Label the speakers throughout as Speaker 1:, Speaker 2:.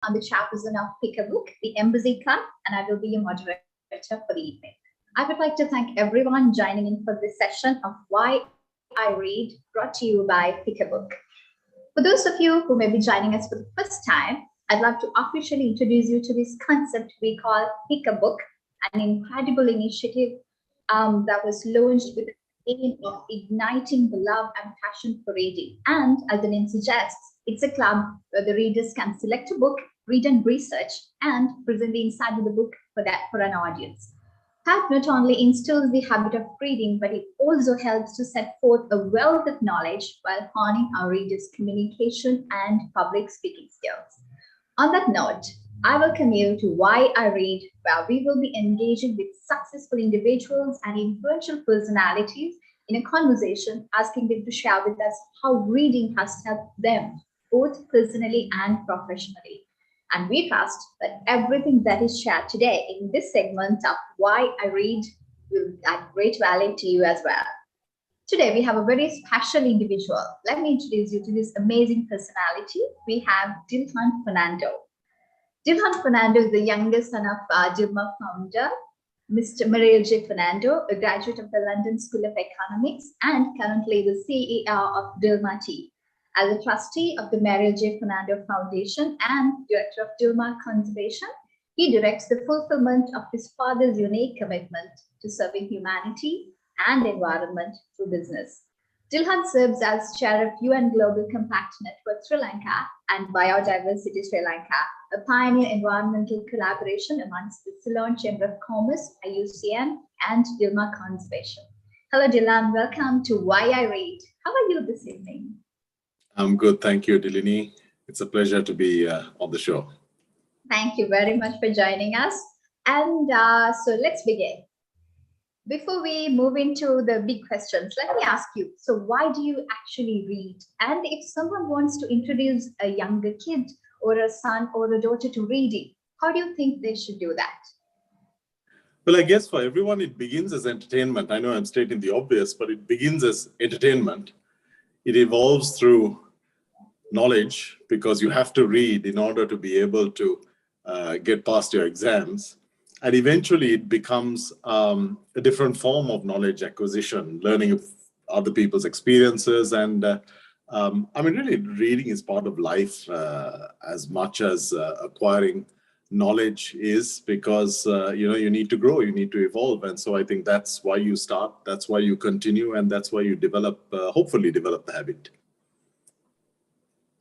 Speaker 1: I'm the chairperson of Pick a Book, the Embassy Club, and I will be your moderator for the evening. I would like to thank everyone joining in for this session of Why I Read, brought to you by Pick a Book. For those of you who may be joining us for the first time, I'd love to officially introduce you to this concept we call Pick a Book, an incredible initiative that was launched with the aim of igniting the love and passion for reading. And as the name suggests, it's a club where the readers can select a book, read and research, and present the inside of the book for an audience. That not only instills the habit of reading, but it also helps to set forth a wealth of knowledge while honing our readers' communication and public speaking skills. On that note, I welcome you to Why I Read, where we will be engaging with successful individuals and influential personalities in a conversation, asking them to share with us how reading has helped them, both personally and professionally. And we trust that everything that is shared today in this segment of Why I Read will add great value to you as well. Today, we have a very special individual. Let me introduce you to this amazing personality. We have Dilhan Fernando. Dilhan Fernando is the youngest son of Dilma founder, Mr. Mariel J. Fernando, a graduate of the London School of Economics and currently the CEO of Dilma Tea. As a trustee of the Mariel J. Fernando Foundation and director of Dilma Conservation, he directs the fulfillment of his father's unique commitment to serving humanity and environment through business. Dilhan serves as chair of UN Global Compact Network Sri Lanka and Biodiversity Sri Lanka, a pioneer environmental collaboration amongst the Ceylon Chamber of Commerce, IUCN, and Dilma Conservation. Hello, Dilhan. Welcome to Why I Read. How are you this evening?
Speaker 2: I'm good. Thank you, Dilini. It's a pleasure to be on the show.
Speaker 1: Thank you very much for joining us. And so let's begin. Before we move into the big questions, let me ask you, so why do you actually read? And if someone wants to introduce a younger kid or a son or a daughter to reading, how do you think they should do that?
Speaker 2: Well, I guess for everyone, it begins as entertainment. I know I'm stating the obvious, but it begins as entertainment. It evolves through knowledge because you have to read in order to be able to get past your exams. And eventually it becomes a different form of knowledge acquisition, learning of other people's experiences. And really reading is part of life as much as acquiring knowledge is, because you need to grow, you need to evolve. And so I think that's why you start, that's why you continue, and that's why you develop, hopefully develop the habit.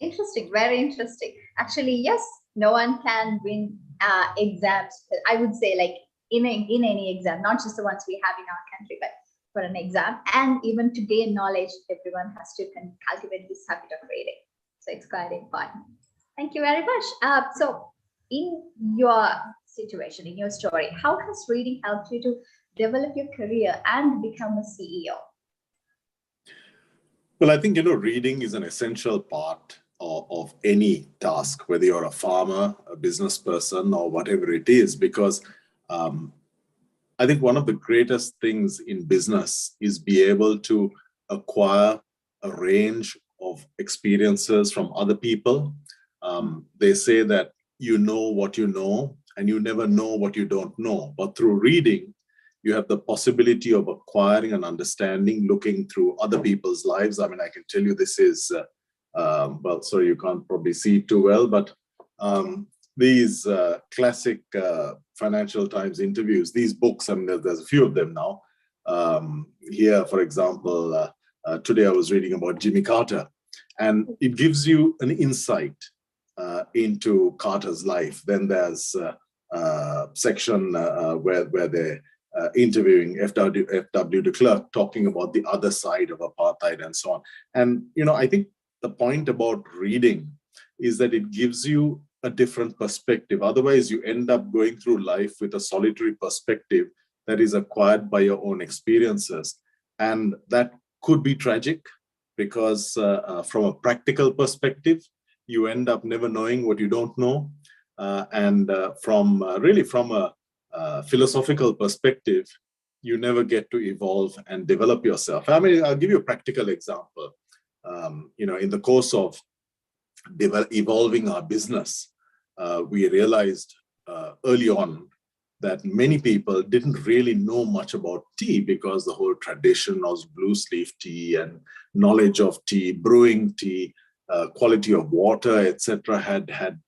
Speaker 1: Interesting, very interesting. Actually, yes, no one can win exams. I would say, like in any exam, not just the ones we have in our country, but for an exam. And even to gain knowledge, everyone has to cultivate this habit of reading. So it's quite important. Thank you very much. So in your situation, in your story, how has reading helped you to develop your career and become a CEO?
Speaker 2: Well, I think, reading is an essential part of any task, whether you're a farmer, a business person, or whatever it is, because I think one of the greatest things in business is be able to acquire a range of experiences from other people. They say that you know what you know, and you never know what you don't know. But through reading, you have the possibility of acquiring an understanding, looking through other people's lives. I mean, I can tell you this is well, sorry, you can't probably see it too well, but these classic Financial Times interviews, these books, and there's a few of them now. Here, for example, today I was reading about Jimmy Carter, and it gives you an insight into Carter's life. Then there's a section where they're interviewing F.W. de Klerk, talking about the other side of apartheid and so on. And, I think the point about reading is that it gives you a different perspective. Otherwise, you end up going through life with a solitary perspective that is acquired by your own experiences. And that could be tragic because from a practical perspective, you end up never knowing what you don't know. And from a philosophical perspective, you never get to evolve and develop yourself. I mean, I'll give you a practical example. In the course of evolving our business, we realized early on that many people didn't really know much about tea because the whole tradition of blue sleeve tea and knowledge of tea, brewing tea, quality of water, etc., had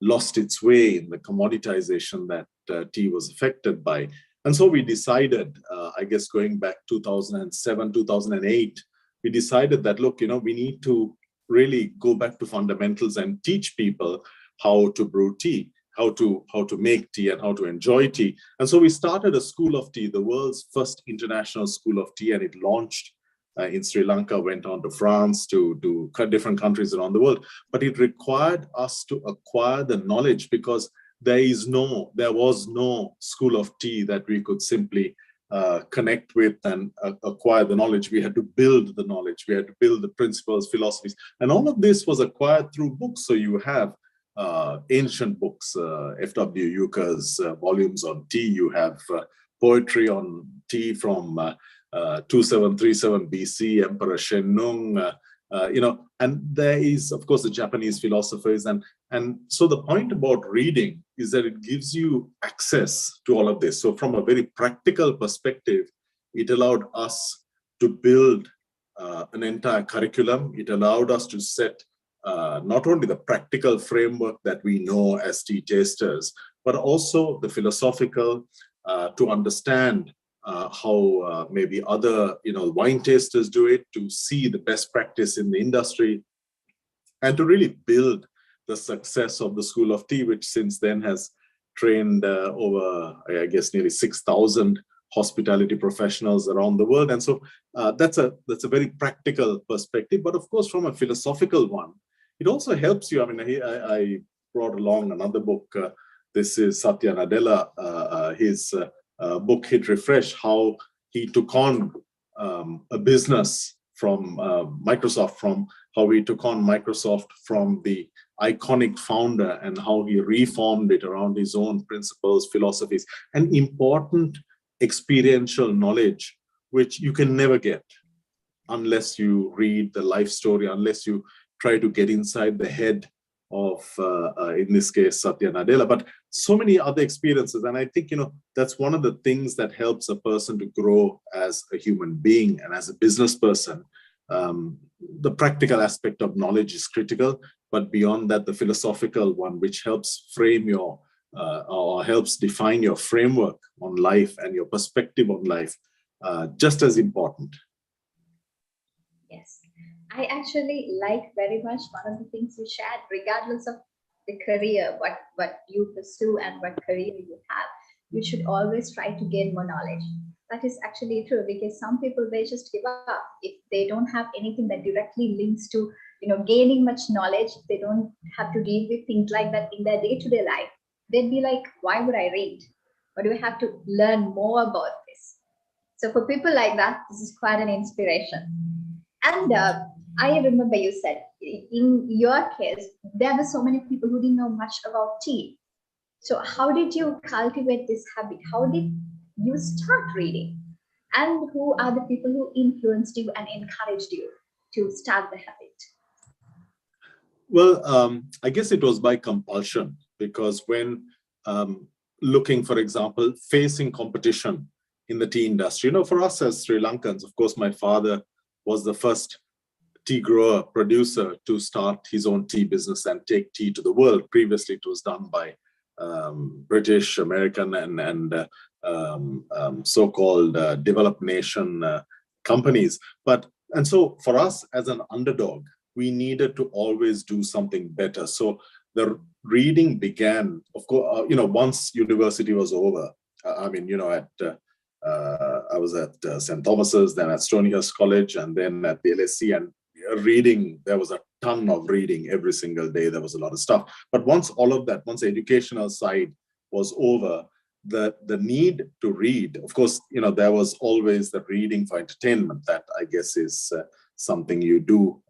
Speaker 2: lost its way in the commoditization that tea was affected by. And so we decided, I guess going back 2007, 2008, we decided that, look, we need to really go back to fundamentals and teach people how to brew tea, how to make tea and how to enjoy tea. And so we started a school of tea, the world's first international school of tea, and it launched in Sri Lanka, went on to France, to different countries around the world. But it required us to acquire the knowledge because there was no school of tea that we could simply connect with and acquire the knowledge. We had to build the knowledge. We had to build the principles, philosophies. And all of this was acquired through books. So you have ancient books, F.W. Euchre's volumes on tea. You have poetry on tea from 2737 BC, Emperor Shennong, and there is, of course, the Japanese philosophers. And so the point about reading is that it gives you access to all of this. So from a very practical perspective, it allowed us to build an entire curriculum. It allowed us to set not only the practical framework that we know as tea tasters, but also the philosophical, to understand how maybe other wine tasters do it, to see the best practice in the industry, and to really build the success of the School of Tea, which since then has trained over, I guess, nearly 6,000 hospitality professionals around the world. And so that's a very practical perspective. But of course, from a philosophical one, it also helps you. I mean, I brought along another book. This is Satya Nadella, his book Hit Refresh, how he took on a business from Microsoft, from how he took on Microsoft from the iconic founder and how he reformed it around his own principles, philosophies, and important experiential knowledge, which you can never get unless you read the life story, unless you try to get inside the head of, in this case, Satya Nadella, but so many other experiences. And I think, that's one of the things that helps a person to grow as a human being and as a business person. The practical aspect of knowledge is critical, but beyond that, the philosophical one, which helps frame your, or helps define your framework on life and your perspective on life, just as important.
Speaker 1: Yes, I actually like very much one of the things you shared, regardless of the career, what you pursue and what career you have, you should always try to gain more knowledge. That is actually true, because some people, they just give up if they don't have anything that directly links to gaining much knowledge. They don't have to deal with things like that in their day-to-day life. They'd be like, why would I read? Or do I have to learn more about this? So for people like that, this is quite an inspiration. And I remember you said in your case, there were so many people who didn't know much about tea. So how did you cultivate this habit? How did you start reading? And who are the people who influenced you and encouraged you to start the habit?
Speaker 2: Well, I guess it was by compulsion, because when looking, for example, facing competition in the tea industry, for us as Sri Lankans, of course, my father was the first tea grower, producer to start his own tea business and take tea to the world. Previously, it was done by British, American, and so-called developed nation companies. And so for us as an underdog, we needed to always do something better. So the reading began, of course, once university was over. I was at St. Thomas's, then at Stonyhurst College, and then at the LSE. And reading, there was a ton of reading every single day. There was a lot of stuff. But once all of that, once the educational side was over, the need to read, of course, there was always the reading for entertainment. That, I guess, is something you do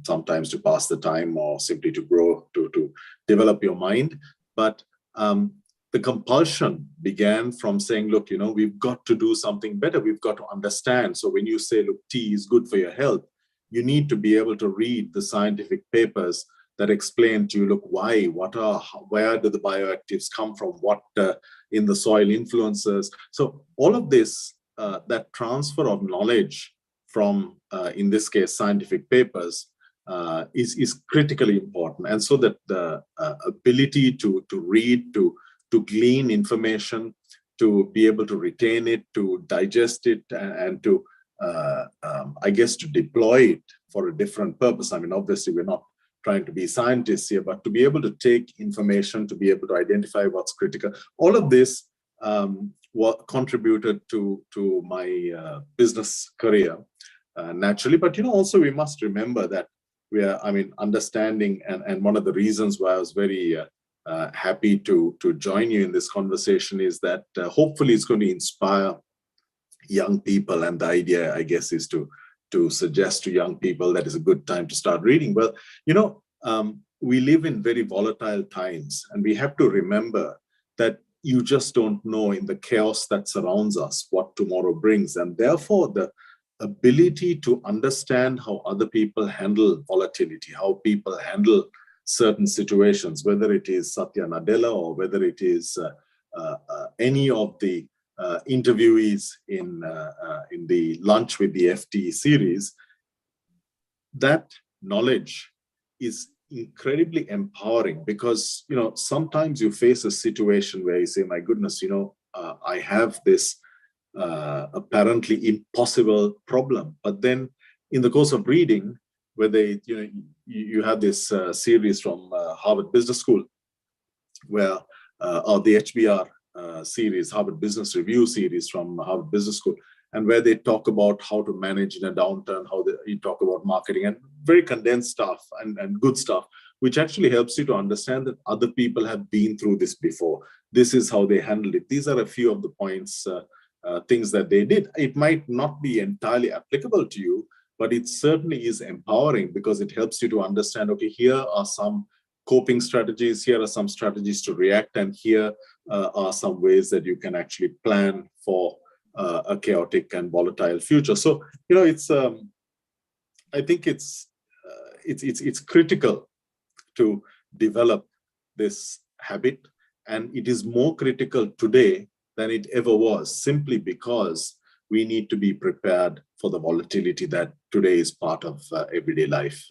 Speaker 2: sometimes to pass the time or simply to grow, to develop your mind. But the compulsion began from saying, look, we've got to do something better. We've got to understand. So when you say, look, tea is good for your health, you need to be able to read the scientific papers that explain to you, look, where do the bioactives come from, what in the soil influences. So all of this, that transfer of knowledge from, in this case, scientific papers, is critically important. And so that the ability to read, to glean information, to be able to retain it, to digest it, and to, I guess, to deploy it for a different purpose. I mean, obviously, we're not trying to be scientists here, but to be able to take information, to be able to identify what's critical, all of this what contributed to my business career naturally. But also we must remember that we are, I mean, understanding, and one of the reasons why I was very happy to join you in this conversation is that hopefully it's going to inspire young people. And the idea, I guess, is to suggest to young people that it's a good time to start reading. Well, we live in very volatile times, and we have to remember that you just don't know, in the chaos that surrounds us, what tomorrow brings. And therefore, the ability to understand how other people handle volatility, how people handle certain situations, whether it is Satya Nadella or whether it is any of the interviewees in the Lunch with the FT series, that knowledge is incredibly empowering. Because sometimes you face a situation where you say, my goodness, I have this apparently impossible problem. But then in the course of reading, where you have this series from Harvard Business School, where or the HBR series, Harvard Business Review series from Harvard Business School, and where they talk about how to manage in a downturn, you talk about marketing, and very condensed stuff and good stuff, which actually helps you to understand that other people have been through this before. This is how they handled it. These are a few of the points, things that they did. It might not be entirely applicable to you, but it certainly is empowering, because it helps you to understand, okay, here are some coping strategies, here are some strategies to react, and here are some ways that you can actually plan for a chaotic and volatile future. So, it's I think it's critical to develop this habit, and it is more critical today than it ever was, simply because we need to be prepared for the volatility that today is part of everyday life.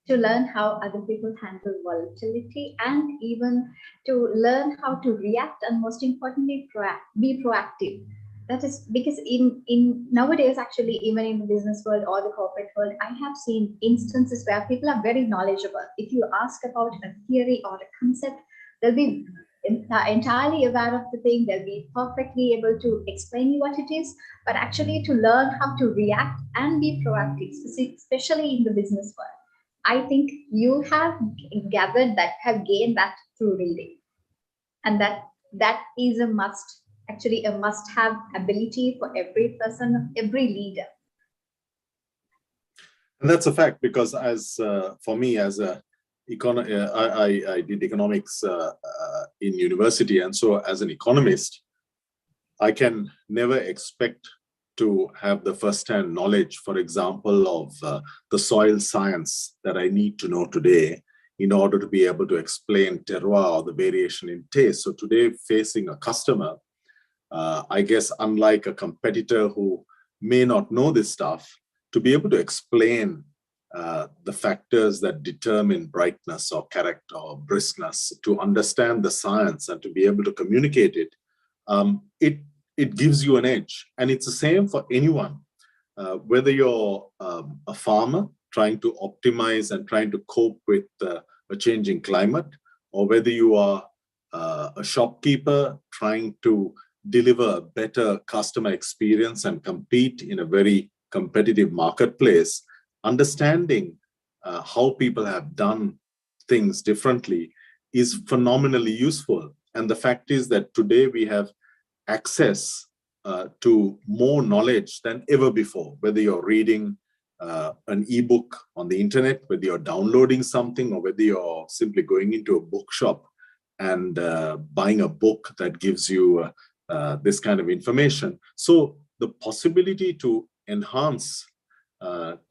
Speaker 1: To learn how other people handle volatility, and even to learn how to react, and most importantly, be proactive. That is because in nowadays, actually, even in the business world or the corporate world, I have seen instances where people are very knowledgeable. If you ask about a theory or a concept, they'll be entirely aware of the thing. They'll be perfectly able to explain you what it is. But actually, to learn how to react and be proactive, especially in the business world, I think you have gained that through reading. And that is a must-have ability for every person, every leader.
Speaker 2: And that's a fact, because for me, as I did economics in university, and so as an economist, I can never expect to have the first-hand knowledge, for example, of the soil science that I need to know today in order to be able to explain terroir or the variation in taste. So today, facing a customer, I guess, unlike a competitor who may not know this stuff, to be able to explain the factors that determine brightness or character or briskness, to understand the science and to be able to communicate it, it gives you an edge. And it's the same for anyone, whether you're a farmer trying to optimize and trying to cope with a changing climate, or whether you are a shopkeeper trying to deliver a better customer experience and compete in a very competitive marketplace. Understanding how people have done things differently is phenomenally useful. And the fact is that today we have access to more knowledge than ever before, whether you're reading an ebook on the internet, whether you're downloading something, or whether you're simply going into a bookshop and buying a book that gives you this kind of information. So the possibility to enhance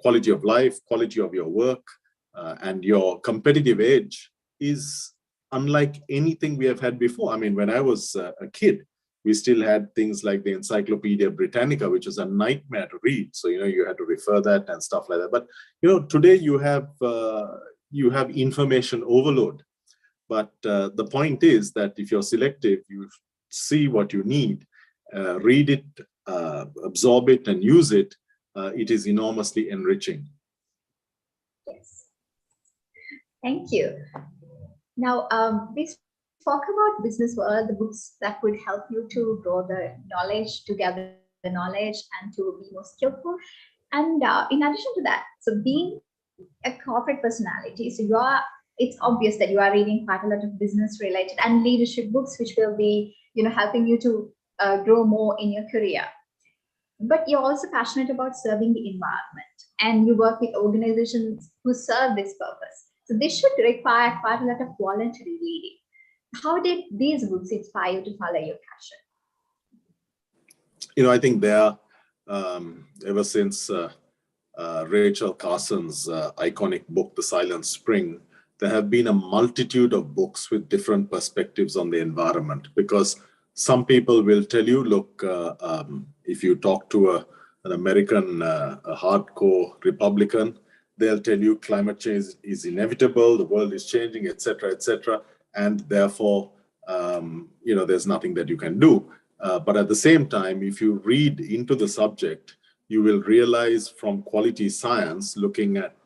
Speaker 2: quality of life, quality of your work, and your competitive edge is unlike anything we have had before. I mean, when I was a kid, we still had things like the Encyclopedia Britannica, which was a nightmare to read. So, you had to refer that and stuff like that. But, today you have information overload. But the point is that if you're selective, you see what you need, read it, absorb it, and use it. It is enormously enriching.
Speaker 1: Yes. Thank you. Now, we spoke about business world, the books that would help you to grow the knowledge, to gather the knowledge, and to be more skillful. And in addition to that, so being a corporate personality, so it's obvious that you are reading quite a lot of business related and leadership books, which will be, helping you to grow more in your career. But you're also passionate about serving the environment, and you work with organizations who serve this purpose. So this should require quite a lot of voluntary leading. How did these books inspire you to follow your passion?
Speaker 2: I think there, ever since Rachel Carson's iconic book, The Silent Spring, there have been a multitude of books with different perspectives on the environment, because some people will tell you, look, if you talk to an American, a hardcore Republican, they'll tell you climate change is inevitable, the world is changing, etc., and therefore, there's nothing that you can do. But at the same time, if you read into the subject, you will realize from quality science, looking at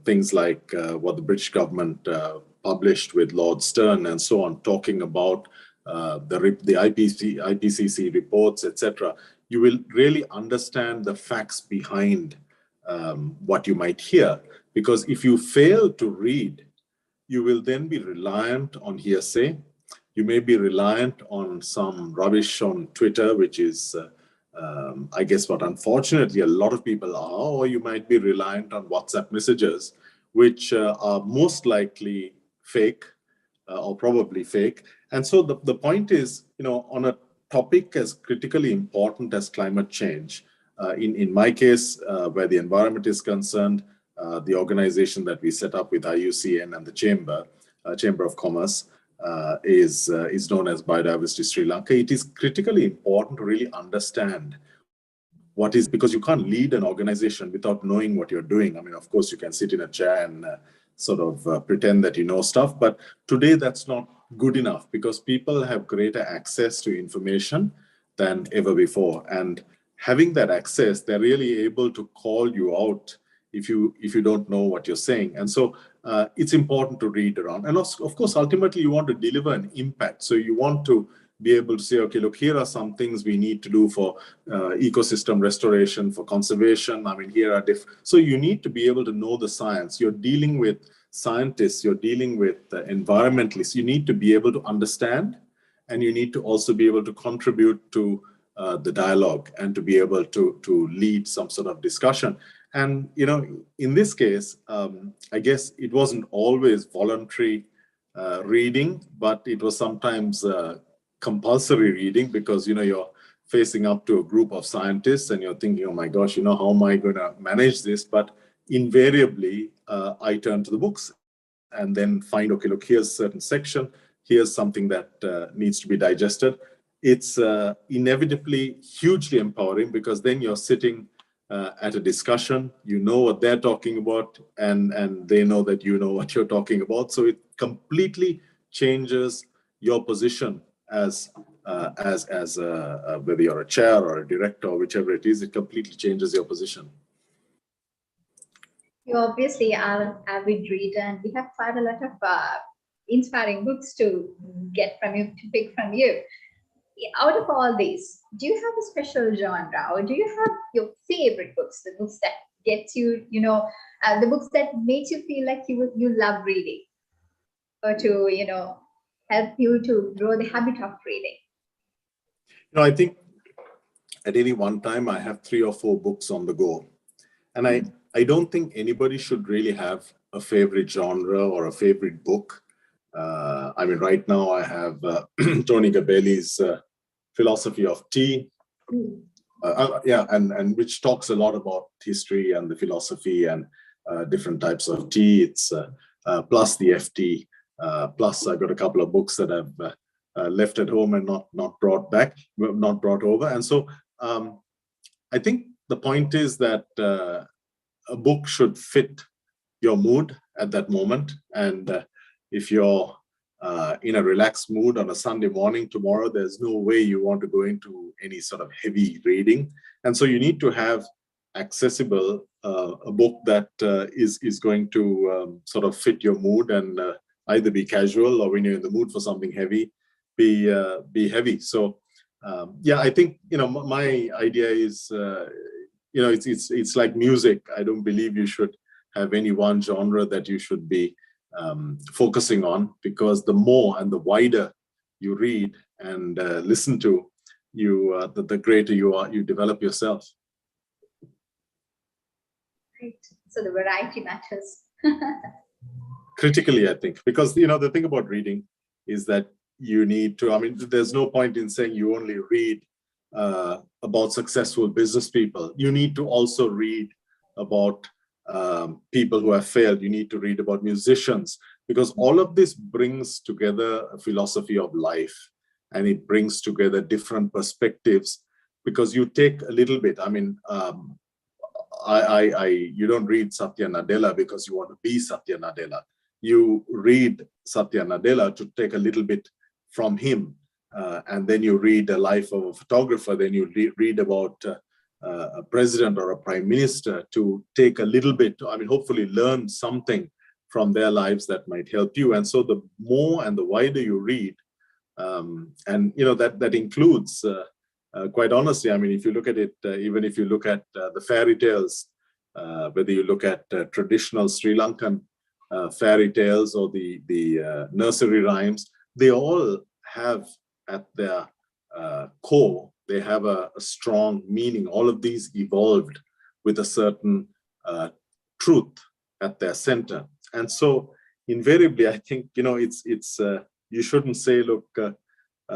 Speaker 2: things like what the British government published with Lord Stern and so on, talking about the IPCC reports, etc., you will really understand the facts behind what you might hear. Because if you fail to read, you will then be reliant on hearsay. You may be reliant on some rubbish on Twitter, which is, I guess, what unfortunately a lot of people are, or you might be reliant on WhatsApp messages, which are most likely fake or probably fake. And so the point is, on a topic as critically important as climate change, in my case, where the environment is concerned, the organization that we set up with IUCN and the Chamber of Commerce is known as Biodiversity Sri Lanka. It is critically important to really understand what is, because you can't lead an organization without knowing what you're doing. I mean, of course, you can sit in a chair and sort of pretend that you know stuff, but today that's not good enough, because people have greater access to information than ever before. And having that access, they're really able to call you out if you don't know what you're saying. And so it's important to read around. And of course, ultimately, you want to deliver an impact. So you want to be able to say, okay, look, here are some things we need to do for ecosystem restoration, for conservation. I mean, here are so you need to be able to know the science. You're dealing with scientists, you're dealing with environmentalists. You need to be able to understand, and you need to also be able to contribute to the dialogue and to be able to lead some sort of discussion. And, in this case, I guess it wasn't always voluntary reading, but it was sometimes compulsory reading, because, you're facing up to a group of scientists and you're thinking, oh my gosh, how am I going to manage this? But invariably, I turn to the books and then find, okay, look, here's a certain section, here's something that needs to be digested. It's inevitably hugely empowering, because then you're sitting at a discussion, you know what they're talking about, and they know that you know what you're talking about. So it completely changes your position as whether you're a chair or a director or whichever it is, it completely changes your position.
Speaker 1: You obviously are an avid reader, and we have quite a lot of inspiring books to get from you, to pick from you. Out of all these, do you have a special genre, or do you have your favorite books, the books that gets you, the books that makes you feel like you love reading, or to, help you to grow the habit of reading?
Speaker 2: I think at any one time I have 3 or 4 books on the go, and I don't think anybody should really have a favorite genre or a favorite book. I mean, right now I have Tony Gabelli's Philosophy of Tea. Yeah, and which talks a lot about history and the philosophy and different types of tea. It's plus the FT. Plus, I've got a couple of books that I've left at home and not brought back, not brought over. And so I think the point is that a book should fit your mood at that moment. And if you're in a relaxed mood on a Sunday morning tomorrow, there's no way you want to go into any sort of heavy reading. And so you need to have accessible a book that is going to sort of fit your mood and either be casual, or when you're in the mood for something heavy, be heavy. So yeah, I think, my idea is, it's like music. I don't believe you should have any one genre that you should be focusing on, because the more and the wider you read and listen to, the greater you develop yourself.
Speaker 1: Right. So the variety matters.
Speaker 2: Critically, I think, because the thing about reading is that you need to, I mean, there's no point in saying you only read about successful business people. You need to also read about people who have failed. You need to read about musicians, because all of this brings together a philosophy of life, and it brings together different perspectives, because you take a little bit. I mean, you don't read Satya Nadella because you want to be Satya Nadella. You read Satya Nadella to take a little bit from him, and then you read a life of a photographer. Then you read about a president or a prime minister to take a little bit, I mean, hopefully learn something from their lives that might help you. And so the more and the wider you read, and that includes, quite honestly, I mean, if you look at it, even if you look at the fairy tales, whether you look at traditional Sri Lankan fairy tales or the nursery rhymes, they all have at their core, they have a strong meaning. All of these evolved with a certain truth at their center. And so invariably, I think, it's you shouldn't say, look,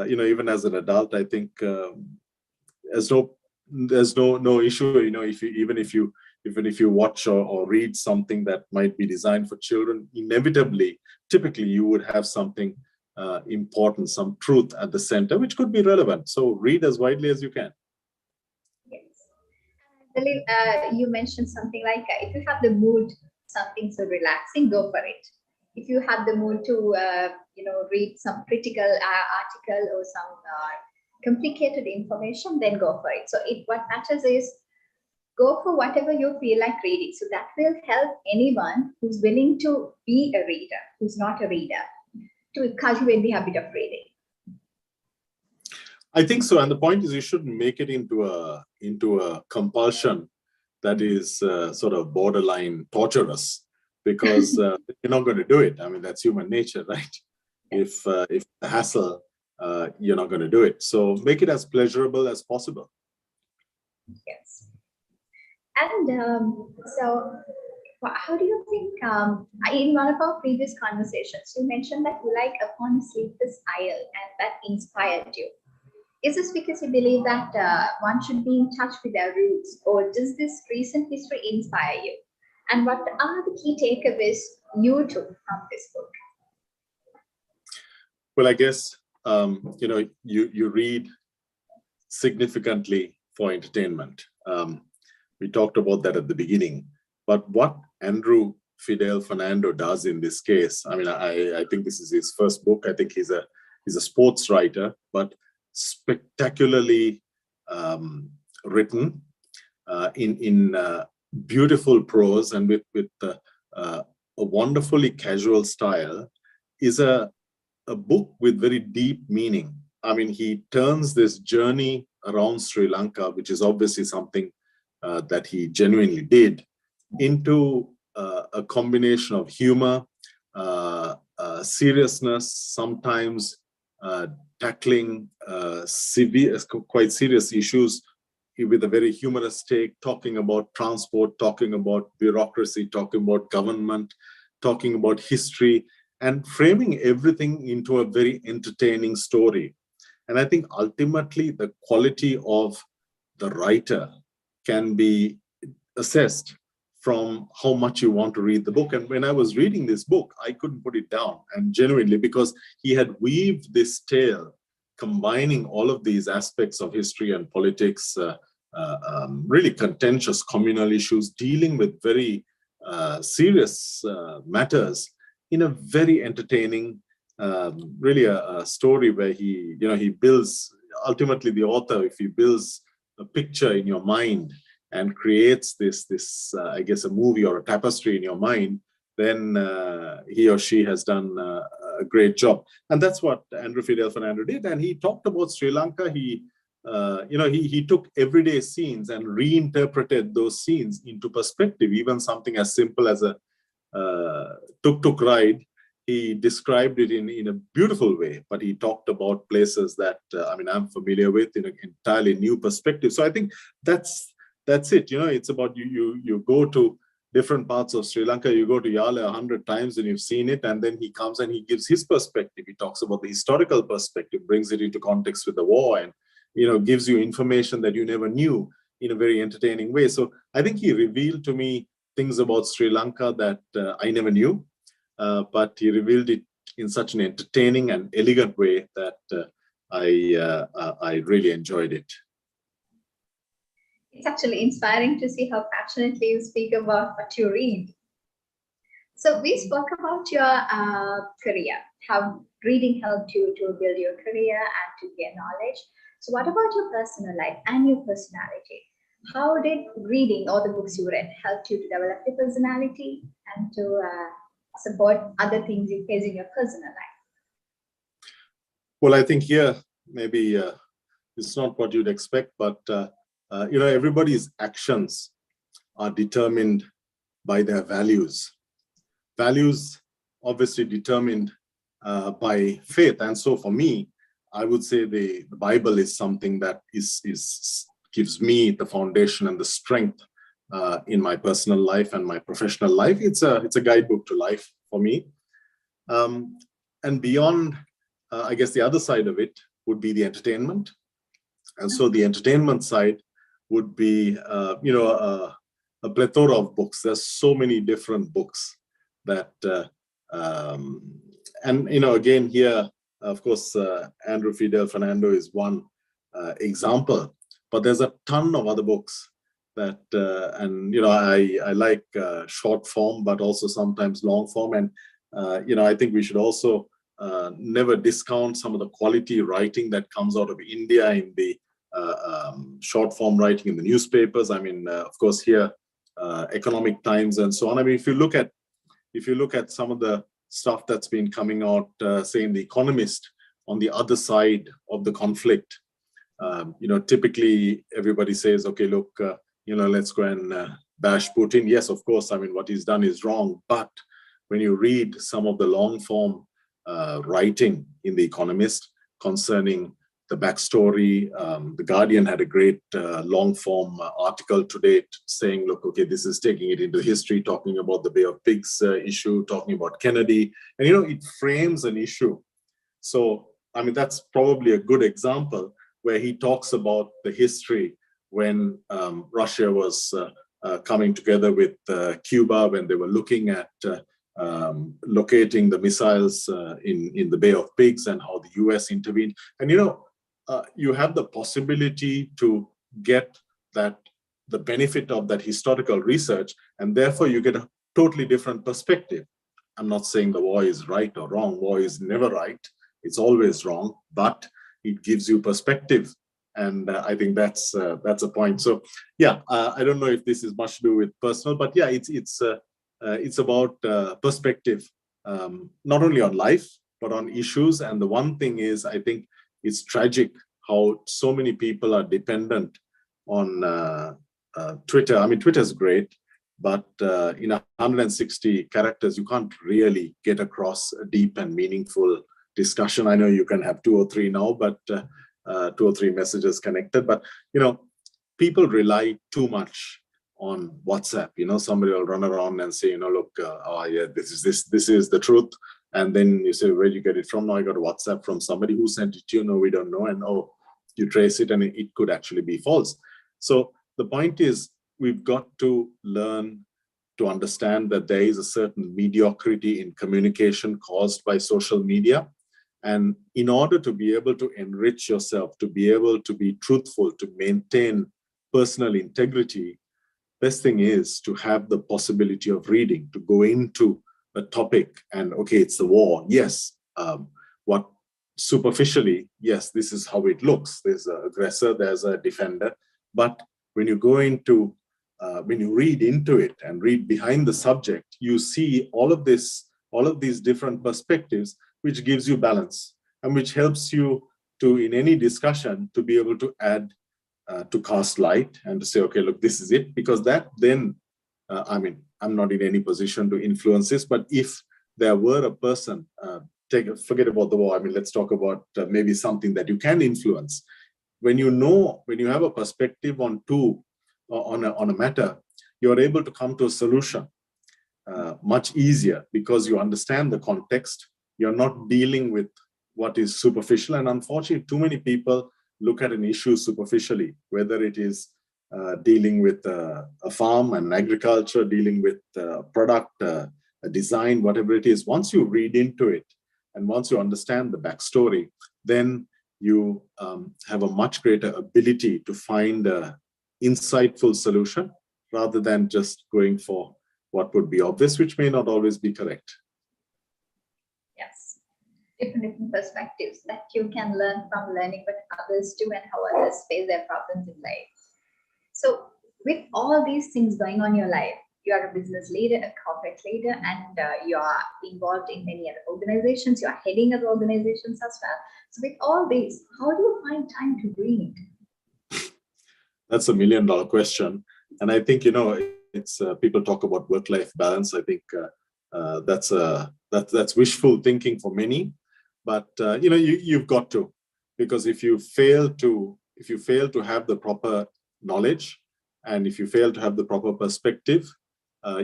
Speaker 2: even as an adult, I think there's no issue, if you watch or read something that might be designed for children, inevitably, typically you would have something important, some truth at the center, which could be relevant. So read as widely as you can.
Speaker 1: Yes. Dilip, you mentioned something like, if you have the mood, something so relaxing, go for it. If you have the mood to, read some critical article or some complicated information, then go for it. So what matters is, go for whatever you feel like reading. So that will help anyone who's willing to be a reader, who's not a reader, to cultivate the habit of reading.
Speaker 2: I think so. And the point is, you shouldn't make it into a compulsion that is sort of borderline torturous, because you're not going to do it. I mean, that's human nature, right? If the hassle, you're not going to do it. So make it as pleasurable as possible.
Speaker 1: Yes. And so how do you think, in one of our previous conversations, you mentioned that you like Upon a Sleepless Isle, and that inspired you. Is this because you believe that one should be in touch with their roots, or does this recent history inspire you? And what are the key takeaways you took from this book?
Speaker 2: Well, I guess, you read significantly for entertainment. We talked about that at the beginning. But what Andrew Fidel Fernando does in this case, I mean, I think this is his first book. I think he's a sports writer, but spectacularly written in beautiful prose and with a wonderfully casual style, is a book with very deep meaning. I mean, he turns this journey around Sri Lanka, which is obviously something that he genuinely did, into a combination of humor, seriousness, sometimes tackling quite serious issues with a very humorous take, talking about transport, talking about bureaucracy, talking about government, talking about history, and framing everything into a very entertaining story. And I think ultimately the quality of the writer can be assessed from how much you want to read the book. And when I was reading this book, I couldn't put it down, and genuinely, because he had weaved this tale combining all of these aspects of history and politics, really contentious communal issues, dealing with very serious matters in a very entertaining, really a story where he builds, ultimately the author, if he builds a picture in your mind and creates this I guess a movie or a tapestry in your mind, then he or she has done a great job. And that's what Andrew Fidel Fernando did. And he talked about Sri Lanka. He took everyday scenes and reinterpreted those scenes into perspective. Even something as simple as a tuk-tuk ride, he described it in a beautiful way, but he talked about places that I'm familiar with in an entirely new perspective. So I think that's it. It's about you go to different parts of Sri Lanka. You go to Yale 100 times and you've seen it, and then he comes and he gives his perspective. He talks about the historical perspective, brings it into context with the war, and gives you information that you never knew in a very entertaining way. So I think he revealed to me things about Sri Lanka that I never knew, but he revealed it in such an entertaining and elegant way that I really enjoyed it.
Speaker 1: It's actually inspiring to see how passionately you speak about what you read. So we spoke about your career, how reading helped you to build your career and to gain knowledge. So what about your personal life and your personality? How did reading or the books you read help you to develop your personality and to support other things you face in your personal life?
Speaker 2: Well, I think here maybe it's not what you'd expect, but everybody's actions are determined by their values. Values obviously determined by faith. And so for me, I would say the Bible is something that gives me the foundation and the strength in my personal life and my professional life. It's a guidebook to life for me. And beyond, I guess the other side of it would be the entertainment. And so the entertainment side would be, a plethora of books. There's so many different books that, again here, of course, Andrew Fidel Fernando is one example, but there's a ton of other books that, I like short form, but also sometimes long form. And, I think we should also never discount some of the quality writing that comes out of India in the short form writing in the newspapers. Of course, here, Economic Times and so on. If you look at some of the stuff that's been coming out, say in The Economist, on the other side of the conflict, typically everybody says, okay, look, let's go and bash Putin. Yes, of course, what he's done is wrong. But when you read some of the long form writing in The Economist concerning the backstory, The Guardian had a great long form article today saying, look, okay, this is taking it into history, talking about the Bay of Pigs issue, talking about Kennedy. And, it frames an issue. So, that's probably a good example where he talks about the history when Russia was coming together with Cuba, when they were looking at locating the missiles in the Bay of Pigs, and how the US intervened. And, you have the possibility to get the benefit of that historical research, and therefore you get a totally different perspective. I'm not saying the war is right or wrong. War is never right. It's always wrong, but it gives you perspective. And I think that's a point. So yeah, I don't know if this is much to do with personal, but yeah, it's about perspective, not only on life, but on issues. And the one thing is, I think it's tragic how so many people are dependent on Twitter. Twitter is great, but in 160 characters, you can't really get across a deep and meaningful discussion. I know you can have 2 or 3 now, but 2 or 3 messages connected. But, people rely too much on WhatsApp. Somebody will run around and say, look, this is the truth. And then you say, where did you get it from? No, I got a WhatsApp from somebody who sent it to you. No, we don't know. And you trace it, and it could actually be false. So the point is, we've got to learn to understand that there is a certain mediocrity in communication caused by social media. And in order to be able to enrich yourself, to be able to be truthful, to maintain personal integrity, best thing is to have the possibility of reading, to go into a topic and, okay, it's the war. Yes. What superficially, yes, this is how it looks. There's an aggressor, there's a defender. But when you go into, when you read into it and read behind the subject, you see all of this, all of these different perspectives, which gives you balance and which helps you to, in any discussion, to be able to add, to cast light and to say, okay, look, this is it. Because that then, I mean, I'm not in any position to influence this, but if there were a person, forget about the war. I mean, let's talk about maybe something that you can influence. When you know, when you have a perspective on on a matter, you're able to come to a solution much easier because you understand the context. You're not dealing with what is superficial. And unfortunately, too many people look at an issue superficially, whether it is dealing with a farm and agriculture, dealing with a product, a design, whatever it is. Once you read into it and once you understand the backstory, then you have a much greater ability to find an insightful solution rather than just going for what would be obvious, which may not always be correct.
Speaker 1: Yes, different perspectives that you can learn from learning what others do and how others face their problems in life. So with all these things going on in your life, you are a business leader, a corporate leader, and you are involved in many other organizations. You are heading other organizations as well. So with all these, how do you find time to read?
Speaker 2: That's $1 million question. And I think, it's people talk about work-life balance. I think that's wishful thinking for many. But you've got to, because if you fail to have the proper knowledge, and if you fail to have the proper perspective,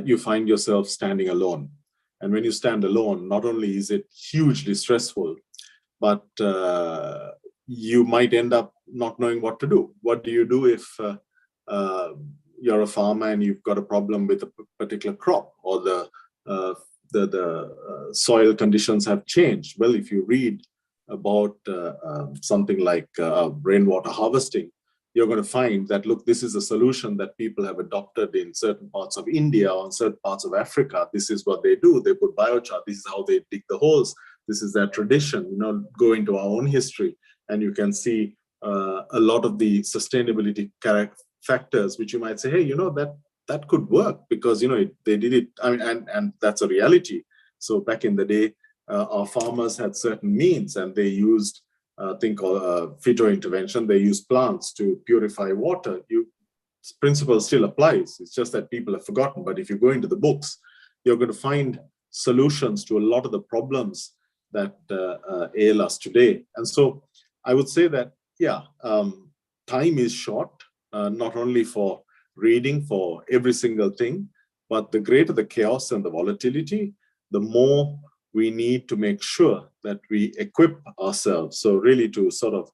Speaker 2: you find yourself standing alone. And when you stand alone, not only is it hugely stressful, but you might end up not knowing what to do. What do you do if you're a farmer and you've got a problem with a particular crop, or the soil conditions have changed? Well, if you read about something like rainwater harvesting, you're going to find that, look, this is a solution that people have adopted in certain parts of India or in certain parts of Africa. This is what they do. They put biochar. This is how they dig the holes. This is their tradition. Go into our own history, and you can see a lot of the sustainability factors, which you might say, hey, that could work because, they did it. I mean, and that's a reality. So back in the day, our farmers had certain means, and they used thing called phytointervention. They use plants to purify water. Principle still applies. It's just that people have forgotten. But if you go into the books, you're going to find solutions to a lot of the problems that ail us today. And so I would say that, time is short, not only for reading for every single thing, but the greater the chaos and the volatility, the more we need to make sure that we equip ourselves. So really to sort of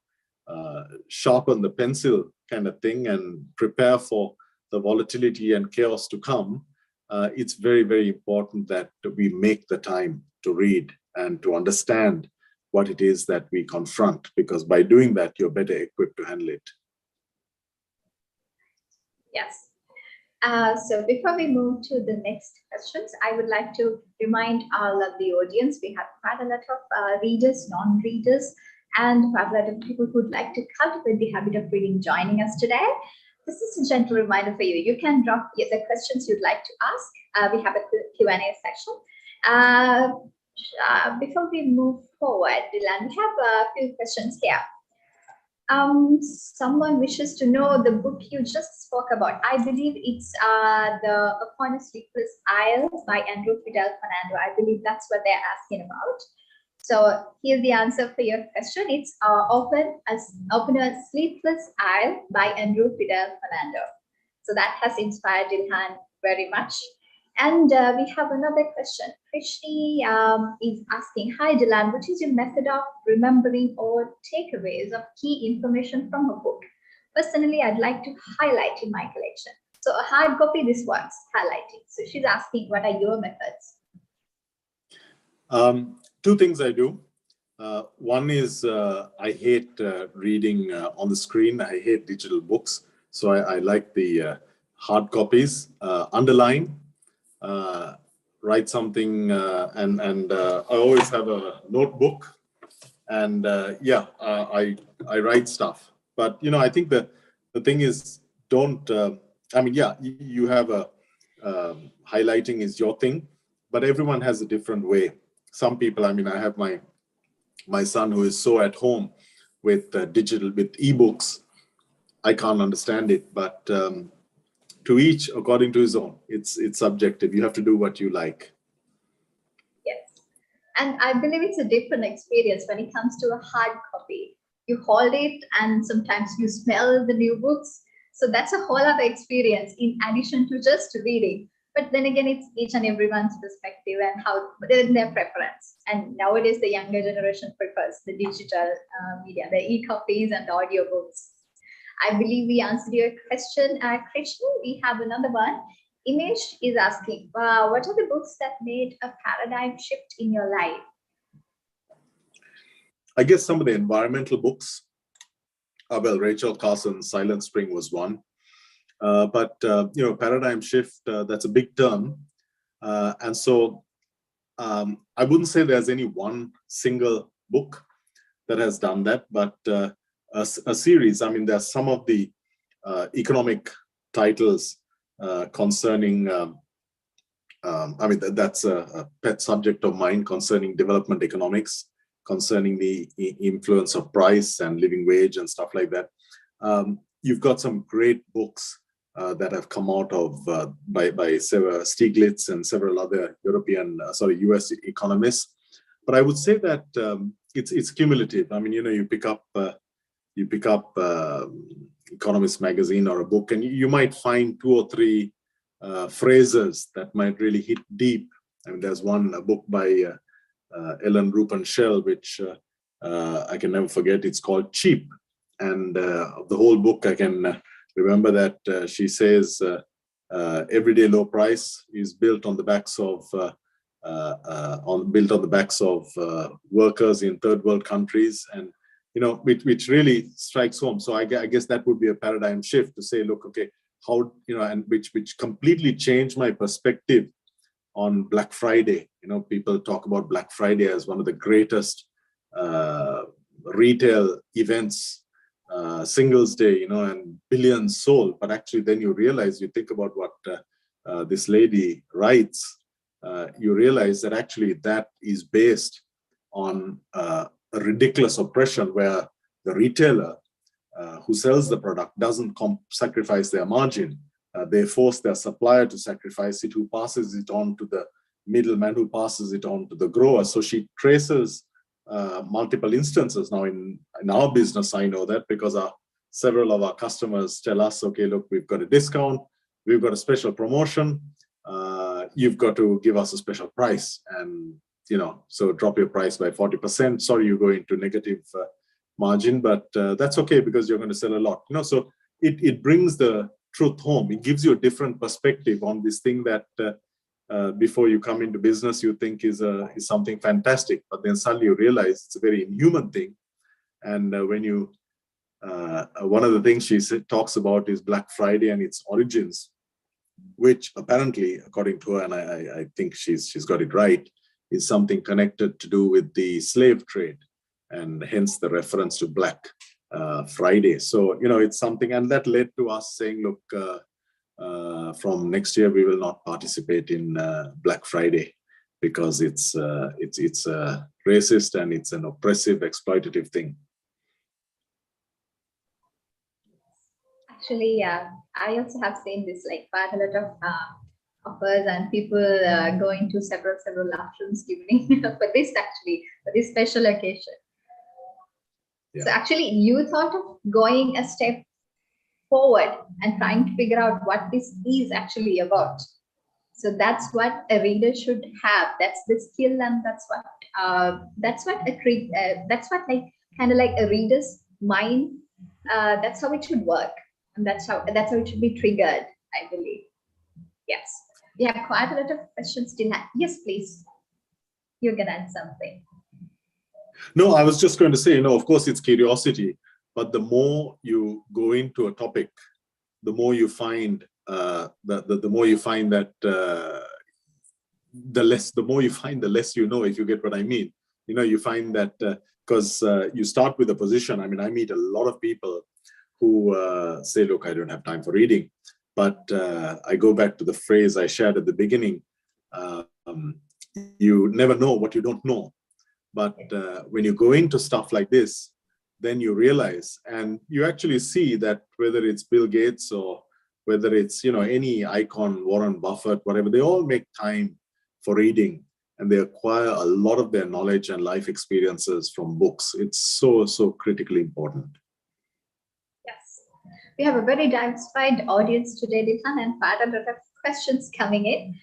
Speaker 2: sharpen the pencil kind of thing and prepare for the volatility and chaos to come. It's very, very important that we make the time to read and to understand what it is that we confront, because by doing that, you're better equipped to handle it.
Speaker 1: Yes. So before we move to the next questions, I would like to remind all of the audience, we have quite a lot of readers, non-readers, and quite a lot of people who would like to cultivate the habit of reading joining us today. This is a gentle reminder for you. You can drop the questions you'd like to ask. We have a Q&A section. Before we move forward, Dilhan, we have a few questions here. Someone wishes to know the book you just spoke about. I believe it's the Upon a Sleepless Isle by Andrew Fidel Fernando. I believe that's what they're asking about. So here's the answer for your question. It's Open a Sleepless Isle by Andrew Fidel Fernando. So that has inspired Dilhan very much. And we have another question. Krishni is asking, hi Dilhan, what is your method of remembering or takeaways of key information from a book? personally I'd like to highlight in my collection. So a hard copy, this one's highlighting. So she's asking, what are your methods?
Speaker 2: Two things I do. One is I hate reading on the screen. I hate digital books. So I like the hard copies. Underline, write something, and I always have a notebook. And I write stuff. But I think the thing is, don't. I mean, yeah, you have a highlighting is your thing, but everyone has a different way. Some people, I mean, I have my son who is so at home with digital, with ebooks. I can't understand it, but to each according to his own. It's subjective. You have to do what you like.
Speaker 1: Yes. And I believe it's a different experience when it comes to a hard copy. You hold it and sometimes you smell the new books. So that's a whole other experience in addition to just reading. But then again, it's each and everyone's perspective and how their preference. And nowadays, the younger generation prefers the digital media, the e-copies and the audiobooks. I believe we answered your question, Krishna. We have another one. Imesh is asking, what are the books that made a paradigm shift in your life?
Speaker 2: I guess some of the environmental books. Well, Rachel Carson's Silent Spring was one. But paradigm shift, that's a big term. And so I wouldn't say there's any one single book that has done that, but a series. I mean, there's some of the economic titles concerning, I mean, that's a pet subject of mine, concerning development economics, concerning the influence of price and living wage and stuff like that. You've got some great books that have come out of by Stiglitz and several other US economists. But I would say that it's cumulative. I mean, you pick up Economist magazine or a book, and you might find two or three phrases that might really hit deep. I mean, there's a book by Ellen Rupenschel, which I can never forget. It's called Cheap, and the whole book I can remember that she says everyday low price is built on the backs of workers in third world countries, and which really strikes home. So I guess that would be a paradigm shift to say, look, okay, how and which completely changed my perspective on Black Friday. People talk about Black Friday as one of the greatest retail events, Singles Day, and billions sold. But actually, then you realize, you think about what this lady writes, you realize that actually that is based on a ridiculous oppression where the retailer who sells the product doesn't sacrifice their margin. They force their supplier to sacrifice it, who passes it on to the middleman, who passes it on to the grower. So she traces multiple instances. Now in our business, I know that because several of our customers tell us, okay, look, we've got a discount, we've got a special promotion, you've got to give us a special price, and so drop your price by 40%. Sorry, you go into negative margin, but that's okay because you're going to sell a lot. So it brings the truth home. It gives you a different perspective on this thing that before you come into business you think is something fantastic, but then suddenly you realize it's a very inhuman thing. And when you one of the things she talks about is Black Friday and its origins, which apparently, according to her, and I think she's got it right, is something connected to do with the slave trade, and hence the reference to Black Friday. So it's something, and that led to us saying, look, from next year we will not participate in Black Friday because it's racist and it's an oppressive, exploitative thing.
Speaker 1: Actually, I also have seen this, like quite a lot of offers and people going to several afternoons evening for this special occasion. Yeah. So actually, you thought of going a step forward and trying to figure out what this is actually about. So that's what a reader should have. That's the skill, and that's what like kind of like a reader's mind That's how it should work, and that's how it should be triggered, I believe. Yes, we have quite a lot of questions still. Yes, please. You're gonna add something.
Speaker 2: No, I was just going to say, of course, it's curiosity, but the more you go into a topic, the more you find the more you find that the more you find, the less you know. If you get what I mean, you find that because you start with a position. I mean, I meet a lot of people who say, "Look, I don't have time for reading," but I go back to the phrase I shared at the beginning. You never know what you don't know. But when you go into stuff like this, then you realize, and you actually see that whether it's Bill Gates or whether it's any icon, Warren Buffett, whatever, they all make time for reading, and they acquire a lot of their knowledge and life experiences from books. It's so critically important.
Speaker 1: Yes, we have a very diversified audience today, Dilhan, and quite a lot of questions coming in.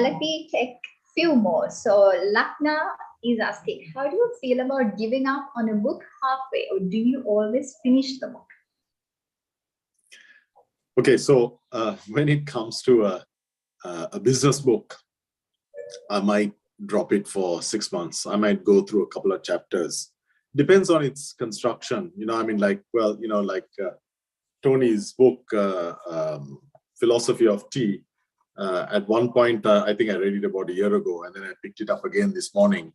Speaker 1: Let me take few more. So Lakna is asking, how do you feel about giving up on a book halfway, or do you always finish the book?
Speaker 2: Okay, so when it comes to a business book, I might drop it for 6 months. I might go through a couple of chapters. Depends on its construction. I mean, like Tony's book, Philosophy of Tea. At one point, I think I read it about a year ago, and then I picked it up again this morning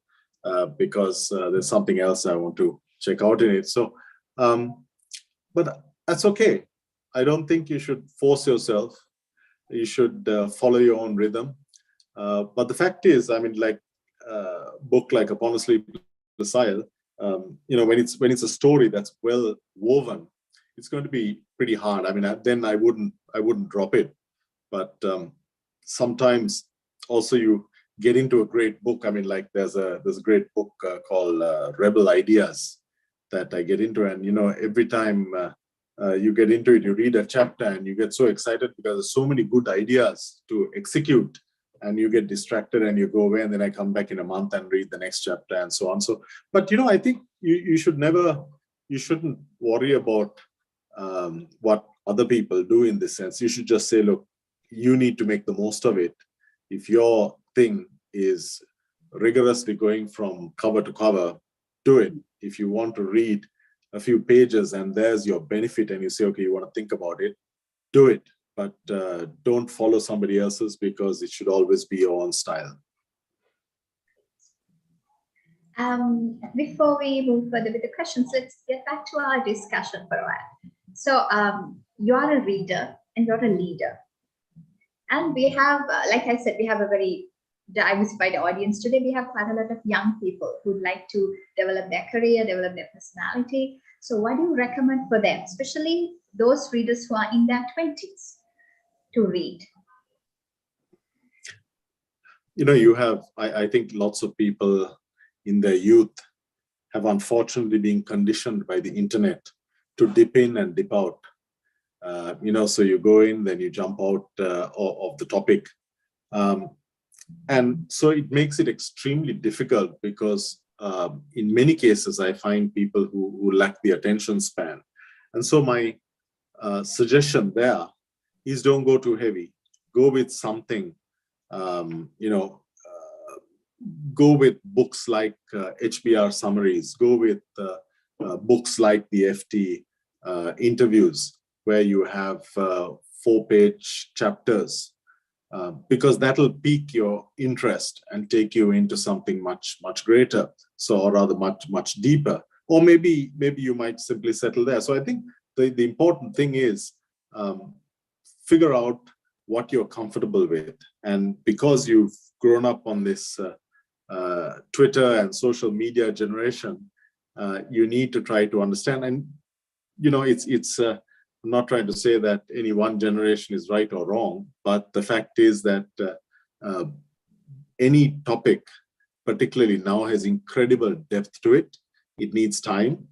Speaker 2: because there's something else I want to check out in it. So, but that's okay. I don't think you should force yourself. You should follow your own rhythm. But the fact is, I mean, like book like Upon a Sleepless Isle, when it's a story that's well woven, it's going to be pretty hard. I mean, then I wouldn't drop it. But sometimes also you get into a great book. I mean, like there's a great book called Rebel Ideas that I get into, and every time you get into it, you read a chapter and you get so excited because there's so many good ideas to execute, and you get distracted and you go away, and then I come back in a month and read the next chapter and so on. So, but I think you shouldn't worry about what other people do in this sense. You should just say, look, you need to make the most of it. If your thing is rigorously going from cover to cover, do it. If you want to read a few pages and there's your benefit and you say, okay, you want to think about it, do it. But don't follow somebody else's, because it should always be your own style.
Speaker 1: Before we move further with the questions, let's get back to our discussion for a while. So you are a reader and you're a leader. And we have, like I said, we have a very diversified audience today. We have quite a lot of young people who'd like to develop their career, develop their personality. So what do you recommend for them, especially those readers who are in their 20s, to read?
Speaker 2: You have, I think lots of people in their youth have unfortunately been conditioned by the internet to dip in and dip out. So you go in, then you jump out of the topic. And so it makes it extremely difficult because in many cases, I find people who lack the attention span. And so my suggestion there is don't go too heavy. Go with something, go with books like HBR summaries, go with books like the FT interviews, where you have 4-page chapters, because that'll pique your interest and take you into something much greater, or rather much deeper. Or maybe you might simply settle there. So I think the important thing is figure out what you're comfortable with, and because you've grown up on this Twitter and social media generation, you need to try to understand. And it's I'm not trying to say that any one generation is right or wrong, but the fact is that any topic, particularly now, has incredible depth to it. It needs time.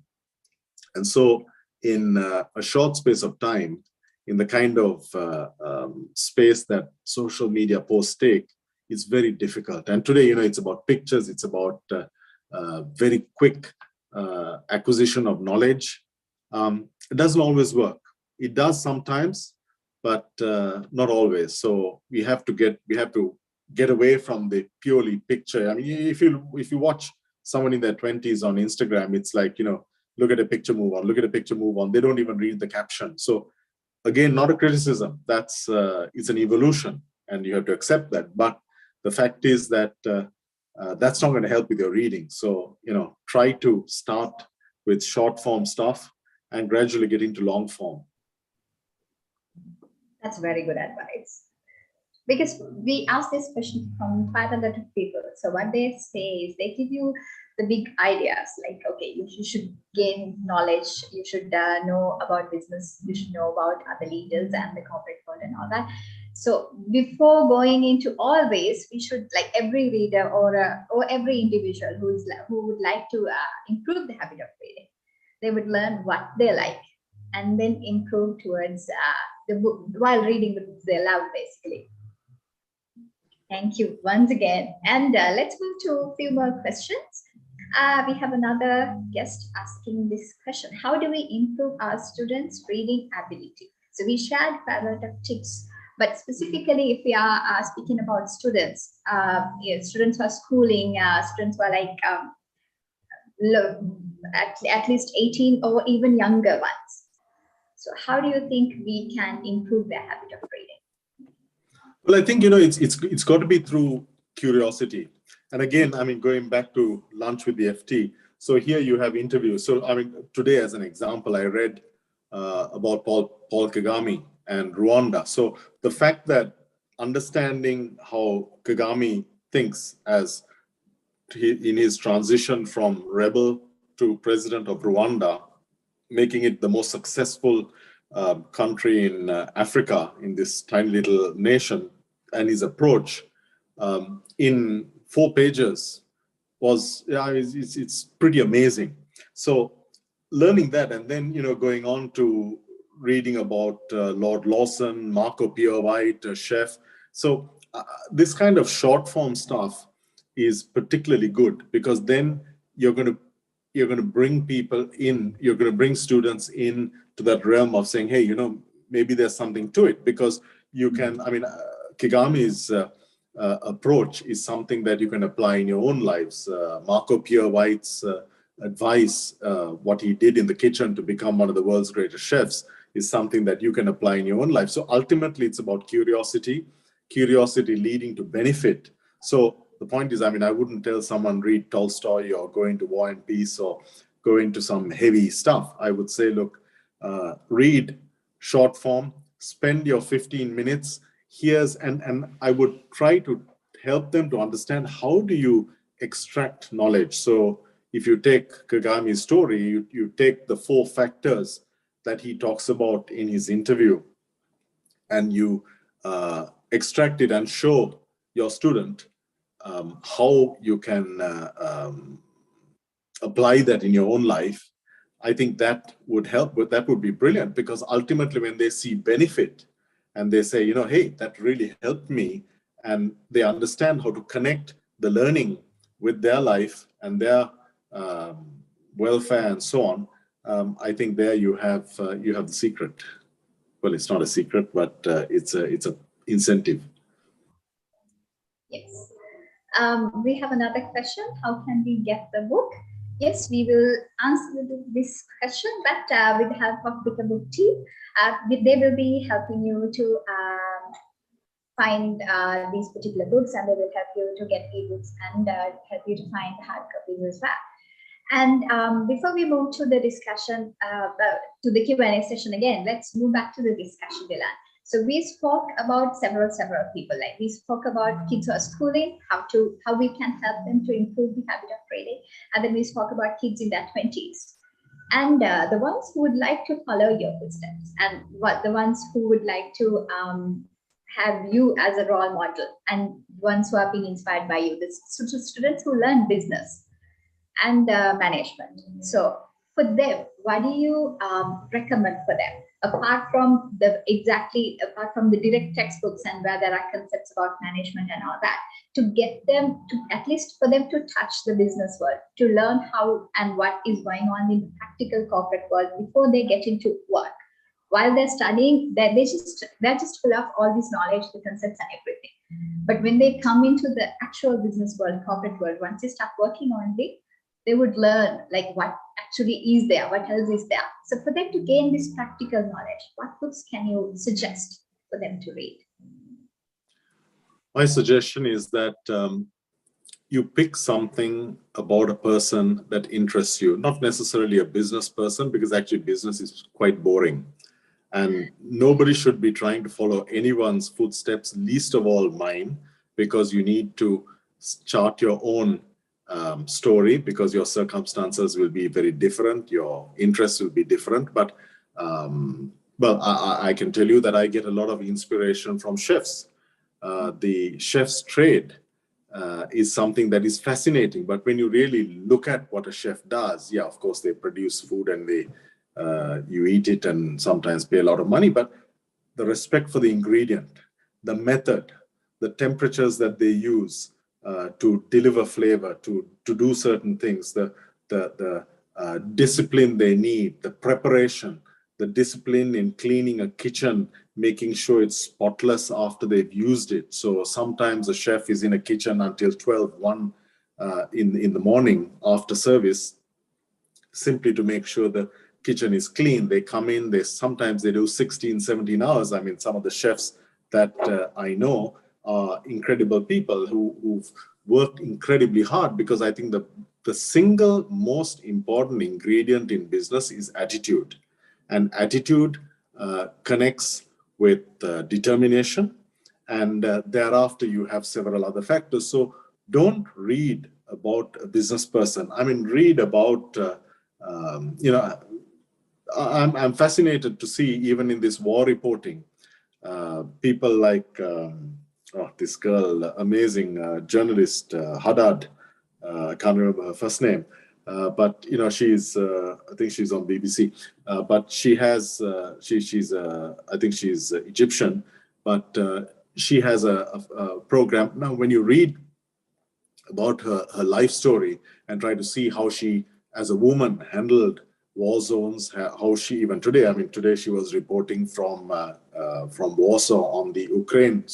Speaker 2: And so in a short space of time, in the kind of space that social media posts take, it's very difficult. And today, it's about pictures, it's about very quick acquisition of knowledge. it doesn't always work. It does sometimes, but not always. So we have to get away from the purely picture. I mean, if you watch someone in their 20s on Instagram, it's like, look at a picture, move on, look at a picture, move on. They don't even read the caption. So again, not a criticism. That's it's an evolution, and you have to accept that. But the fact is that that's not going to help with your reading. So try to start with short form stuff and gradually get into long form.
Speaker 1: That's very good advice. Because we ask this question from quite a lot of people. So what they say is they give you the big ideas, like, okay, you should gain knowledge, you should know about business, you should know about other leaders and the corporate world and all that. So before going into all this, we should, like every reader or every individual who would like to improve the habit of reading, they would learn what they like and then improve towards the book while reading the books they love, basically. Thank you once again. And let's move to a few more questions. We have another guest asking this question. How do we improve our students' reading ability? So we shared quite a lot of tips, but specifically if we are speaking about students, students who are schooling, students who are like at least 18 or even younger ones. So how do you think we can improve their habit of reading?
Speaker 2: Well, I think, it's got to be through curiosity. And again, I mean, going back to lunch with the FT. So here you have interviews. So, I mean, today as an example, I read about Paul Kagame and Rwanda. So the fact that understanding how Kagame thinks as in his transition from rebel to president of Rwanda, making it the most successful country in Africa, in this tiny little nation, and his approach in 4 pages was, it's pretty amazing. So learning that, and then going on to reading about Lord Lawson, Marco Pierre White, Chef. So this kind of short form stuff is particularly good, because then you're going to bring people in, you're going to bring students in to that realm of saying, hey, maybe there's something to it, because you can, I mean, Kigame's approach is something that you can apply in your own lives. Marco Pierre White's advice, what he did in the kitchen to become one of the world's greatest chefs, is something that you can apply in your own life. So ultimately, it's about curiosity leading to benefit. So the point is, I mean, I wouldn't tell someone read Tolstoy or go into War and Peace or go into some heavy stuff. I would say, look, read short form, spend your 15 minutes. And I would try to help them to understand, how do you extract knowledge? So if you take Kagame's story, you take the 4 factors that he talks about in his interview, and you extract it and show your student how you can apply that in your own life. I think that would help, but that would be brilliant, because ultimately when they see benefit and they say, hey, that really helped me, and they understand how to connect the learning with their life and their welfare and so on, I think there you have the secret. Well, it's not a secret, but it's a incentive.
Speaker 1: Yes. We have another question. How can we get the book? Yes, we will answer this question, but with the help of the book team, they will be helping you to find these particular books, and they will help you to get ebooks and help you to find hard copies as well. And before we move to the discussion, to the Q&A session again, let's move back to the discussion, Dilhan. So we spoke about several people. Like we spoke about kids who are schooling, how we can help them to improve the habit of reading, and then we spoke about kids in their 20s, and the ones who would like to follow your footsteps, and the ones who would like to have you as a role model, and ones who are being inspired by you, the students who learn business and management. So for them, what do you recommend for them? apart from the direct textbooks and where there are concepts about management and all that, to get them to, at least for them to touch the business world, to learn how and what is going on in the practical corporate world before they get into work. While they're studying, they're just full of all this knowledge, the concepts and everything. But when they come into the actual business world, corporate world, once they start working on it, they would learn like what actually is there, what else is there. So for them to gain this practical knowledge, what books can you suggest for them to read?
Speaker 2: My suggestion is that you pick something about a person that interests you, not necessarily a business person, because actually business is quite boring. And nobody should be trying to follow anyone's footsteps, least of all mine, because you need to chart your own story, because your circumstances will be very different, your interests will be different. But well, I can tell you that I get a lot of inspiration from chefs. The chef's trade is something that is fascinating. But when you really look at what a chef does, yeah, of course, they produce food and you eat it and sometimes pay a lot of money. But the respect for the ingredient, the method, the temperatures that they use to deliver flavor, to do certain things, the discipline they need, the preparation, the discipline in cleaning a kitchen, making sure it's spotless after they've used it. So sometimes a chef is in a kitchen until 12, 1 in the morning after service, simply to make sure the kitchen is clean. They come in, sometimes they do 16, 17 hours. I mean, some of the chefs that I know are incredible people who've worked incredibly hard, because I think the single most important ingredient in business is attitude. And attitude connects with determination, and thereafter you have several other factors. So don't read about a business person. I mean, read about, I'm fascinated to see, even in this war reporting, people like this girl, amazing journalist, Haddad, I can't remember her first name, but she's I think she's on BBC, but she has I think she's Egyptian, but she has a program. Now when you read about her life story and try to see how she as a woman handled war zones, how she, even today, I mean, today she was reporting from Warsaw on the Ukraine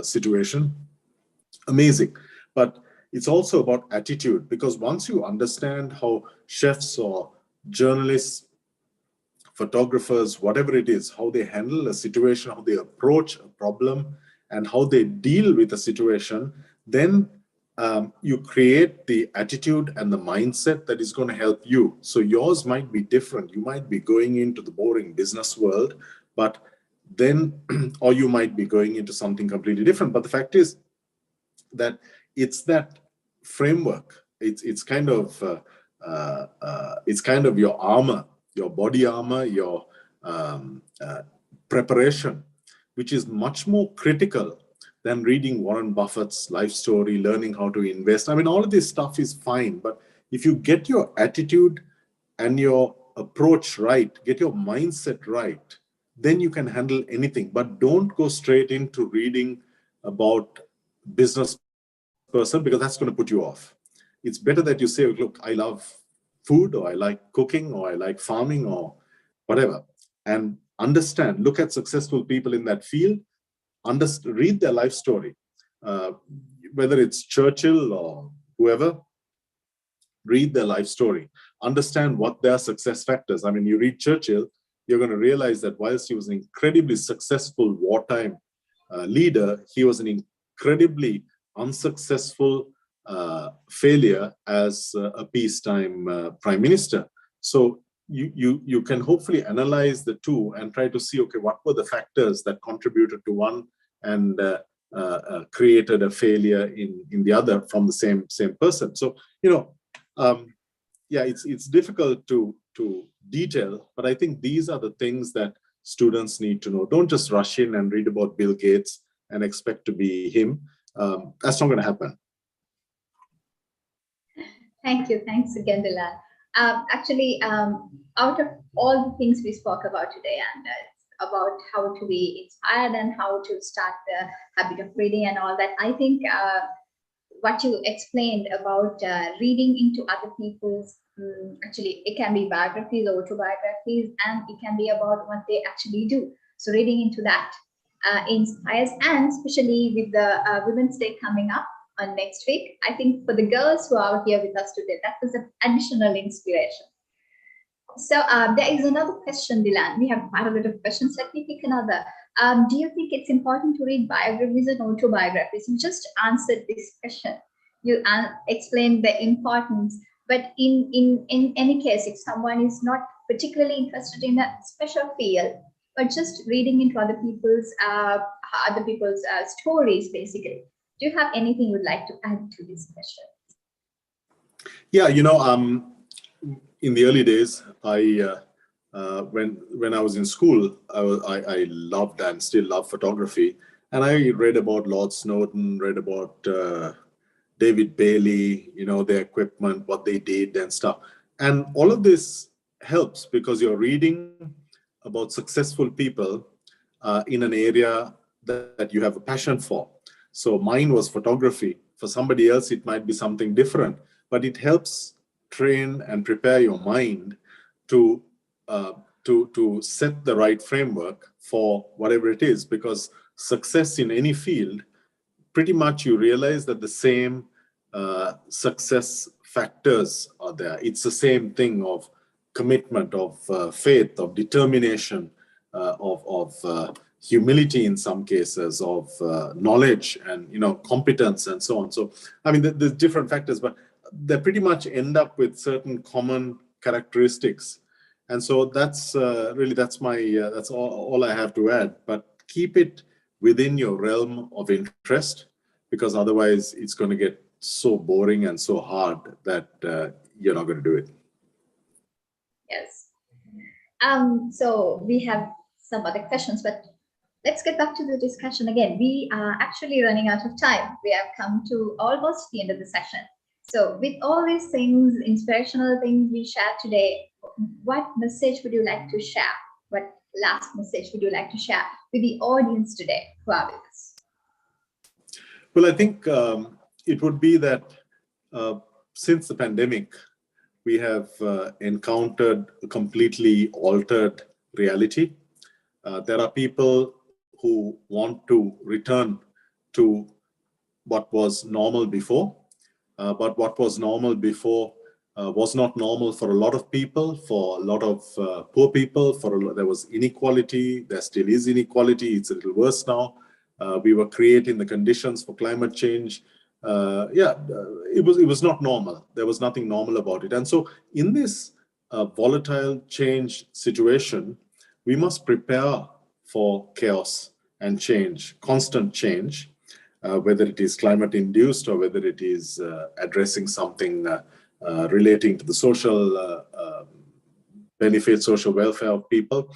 Speaker 2: situation. Amazing. But it's also about attitude, because once you understand how chefs or journalists, photographers, whatever it is, how they handle a situation, how they approach a problem, and how they deal with a situation, then you create the attitude and the mindset that is going to help you. So yours might be different. You might be going into the boring business world, but then, or you might be going into something completely different. But the fact is that it's that framework. It's kind of your armor, your body armor, your preparation, which is much more critical than reading Warren Buffett's life story, learning how to invest. I mean, all of this stuff is fine, but if you get your attitude and your approach right, get your mindset right, then you can handle anything. But don't go straight into reading about business person, because that's going to put you off. It's better that you say, look, I love food, or I like cooking, or I like farming, or whatever, and understand, look at successful people in that field, read their life story, whether it's Churchill or whoever. Read their life story, understand what their success factors. I mean, you read Churchill, you're going to realize that whilst he was an incredibly successful wartime leader, he was an incredibly unsuccessful failure as a peacetime prime minister. So you can hopefully analyze the two and try to see, okay, what were the factors that contributed to one and created a failure in the other from the same person. So yeah, it's difficult to detail, but I think these are the things that students need to know. Don't just rush in and read about Bill Gates and expect to be him. That's not going to happen.
Speaker 1: Thank you. Thanks again, Dilhan. Actually, out of all the things we spoke about today, and about how to be inspired and how to start the habit of reading and all that, I think what you explained about reading into other people's, actually, it can be biographies, autobiographies, and it can be about what they actually do. So reading into that inspires, and especially with the Women's Day coming up on next week, I think for the girls who are here with us today, that was an additional inspiration. So there is another question, Dilan. We have quite a bit of questions. Let me pick another. Do you think it's important to read biographies and autobiographies? You just answered this question. You explained the importance. But in any case, if someone is not particularly interested in a special field, but just reading into other people's stories, basically, do you have anything you'd like to add to this question?
Speaker 2: Yeah, in the early days, when I was in school, I loved and still love photography, and I read about Lord Snowdon, read about David Bailey, their equipment, what they did and stuff, and all of this helps because you're reading about successful people in an area that you have a passion for. So mine was photography. For somebody else, it might be something different, but it helps train and prepare your mind to set the right framework for whatever it is, because success in any field, pretty much you realize that the same success factors are there. It's the same thing of commitment, of faith, of determination, of humility in some cases, of knowledge and competence and so on. So I mean, there's different factors, but they pretty much end up with certain common characteristics. And so that's that's all I have to add. But keep it within your realm of interest, because otherwise it's going to get so boring and so hard that you're not going to do it.
Speaker 1: Yes. So we have some other questions, but let's get back to the discussion again. We are actually running out of time. We have come to almost the end of the session. So with all these things, inspirational things we shared today, what message would you like to share? What last message would you like to share with the audience today who are with us?
Speaker 2: Well, I think it would be that since the pandemic, we have encountered a completely altered reality. There are people who want to return to what was normal before, but what was normal before was not normal for a lot of people, for a lot of poor people. There was inequality. There still is inequality. It's a little worse now. We were creating the conditions for climate change. It was not normal. There was nothing normal about it. And so in this volatile change situation, we must prepare for chaos and change, constant change, whether it is climate induced or whether it is addressing something relating to the social benefits, social welfare of people.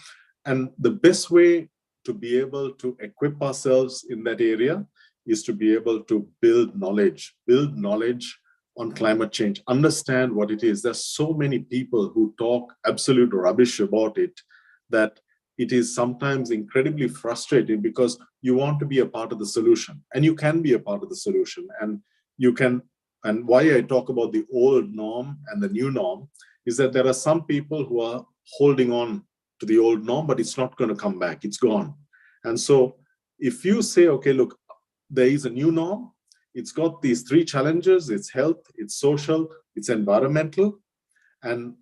Speaker 2: And the best way to be able to equip ourselves in that area is to be able to build knowledge on climate change, understand what it is. There's so many people who talk absolute rubbish about it that it is sometimes incredibly frustrating, because you want to be a part of the solution, and you can be a part of the solution. And why I talk about the old norm and the new norm is that there are some people who are holding on to the old norm, but it's not going to come back. It's gone. And so if you say, okay, look, there is a new norm, it's got these three challenges: it's health, it's social, it's environmental, and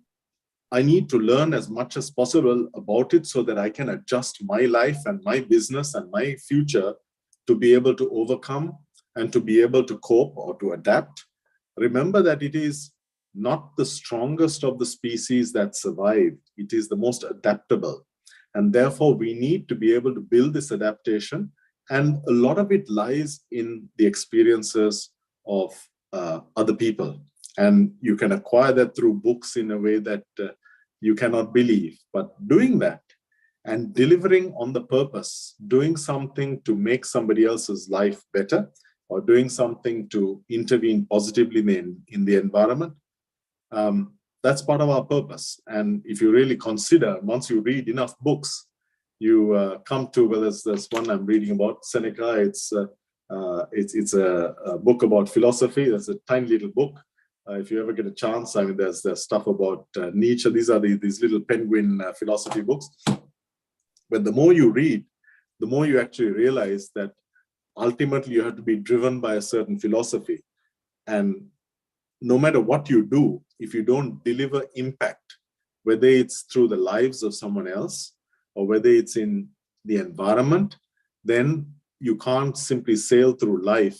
Speaker 2: I need to learn as much as possible about it so that I can adjust my life and my business and my future to be able to overcome and to be able to cope or to adapt. Remember that it is not the strongest of the species that survived. It is the most adaptable. And therefore, we need to be able to build this adaptation. And a lot of it lies in the experiences of other people. And you can acquire that through books in a way that you cannot believe. But doing that and delivering on the purpose, doing something to make somebody else's life better, or doing something to intervene positively in the environment, that's part of our purpose. And if you really consider, once you read enough books, you come to, well, there's one I'm reading about, Seneca. It's a book about philosophy. There's a tiny little book. If you ever get a chance, I mean, there's stuff about Nietzsche. These are these little penguin philosophy books. But the more you read, the more you actually realize that ultimately you have to be driven by a certain philosophy. And no matter what you do, if you don't deliver impact, whether it's through the lives of someone else or whether it's in the environment, then you can't simply sail through life,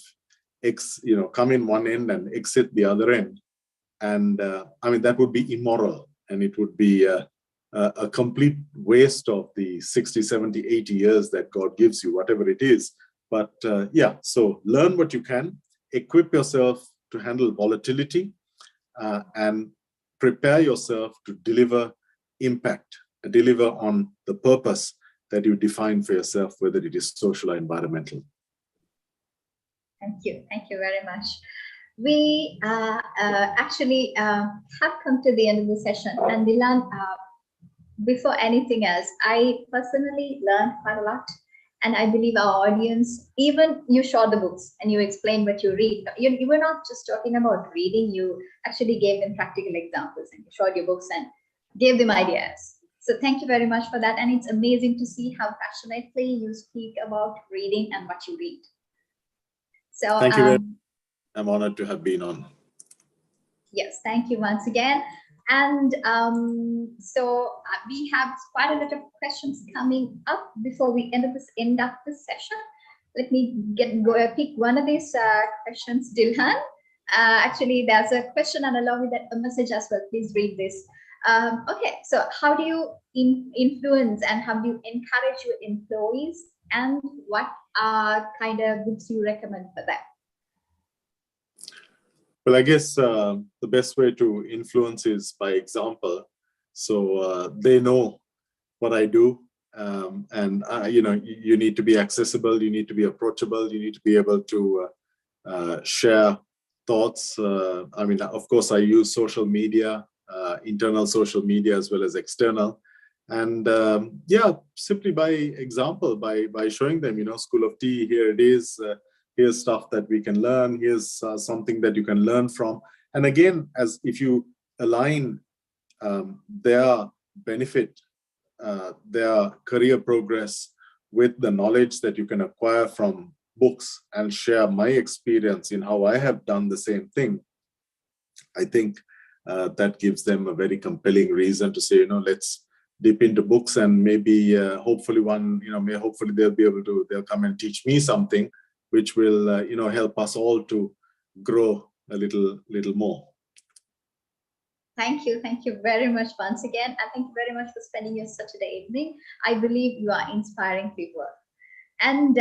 Speaker 2: come in one end and exit the other end. And I mean, that would be immoral, and it would be a complete waste of the 60, 70, 80 years that God gives you, whatever it is. But yeah, so learn what you can, equip yourself to handle volatility, and prepare yourself to deliver impact, deliver on the purpose that you define for yourself, whether it is social or environmental.
Speaker 1: Thank you very much. We actually have come to the end of the session, and Dilhan, before anything else, I personally learned quite a lot. And I believe our audience, even you showed the books and you explained what you read. You were not just talking about reading, you actually gave them practical examples and you showed your books and gave them ideas. So thank you very much for that. And it's amazing to see how passionately you speak about reading and what you read. So
Speaker 2: thank you very much. I'm honored to have been on.
Speaker 1: Yes, thank you once again. And so we have quite a lot of questions coming up before we end up this session. Let me pick one of these questions, Dilhan. Actually, there's a question and along with that a message as well. Please read this. Okay, so how do you influence and how do you encourage your employees, and what kind of books you recommend for them?
Speaker 2: Well, I guess the best way to influence is by example. So they know what I do, and you need to be accessible, you need to be approachable, you need to be able to share thoughts. I mean, of course, I use social media, internal social media as well as external, and yeah, simply by example, by showing them, School of Tea, here it is. Here's stuff that we can learn. Here's something that you can learn from. And again, as if you align their benefit, their career progress with the knowledge that you can acquire from books and share my experience in how I have done the same thing, I think that gives them a very compelling reason to say, let's dip into books, and maybe hopefully hopefully they'll come and teach me something which will, help us all to grow a little more.
Speaker 1: Thank you very much once again, and thank you very much for spending your Saturday evening. I believe you are inspiring people. And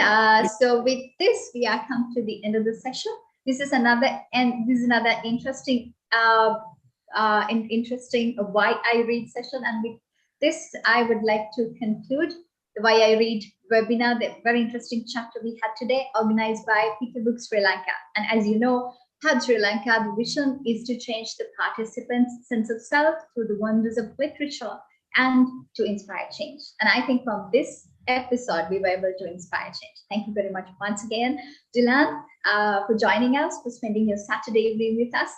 Speaker 1: so with this, we are come to the end of the session. This is another interesting, interesting Why I Read session, and with this, I would like to conclude the Why I Read webinar, the very interesting chapter we had today, organized by Pick a Book Sri Lanka. And as you know, HUD Sri Lanka, the vision is to change the participants' sense of self through the wonders of literature and to inspire change. And I think from this episode, we were able to inspire change. Thank you very much once again, Dilhan, for joining us, for spending your Saturday evening with us.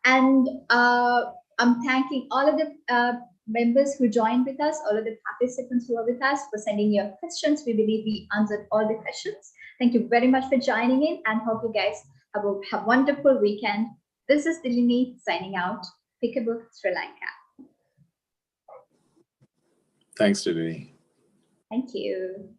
Speaker 1: And I'm thanking all of the members who joined with us, all of the participants who are with us, for sending your questions. We believe we answered all the questions. Thank you very much for joining in, and hope you guys have a wonderful weekend. This is Dilini signing out. Pick a Book Sri Lanka.
Speaker 2: Thanks, Dilini.
Speaker 1: Thank you.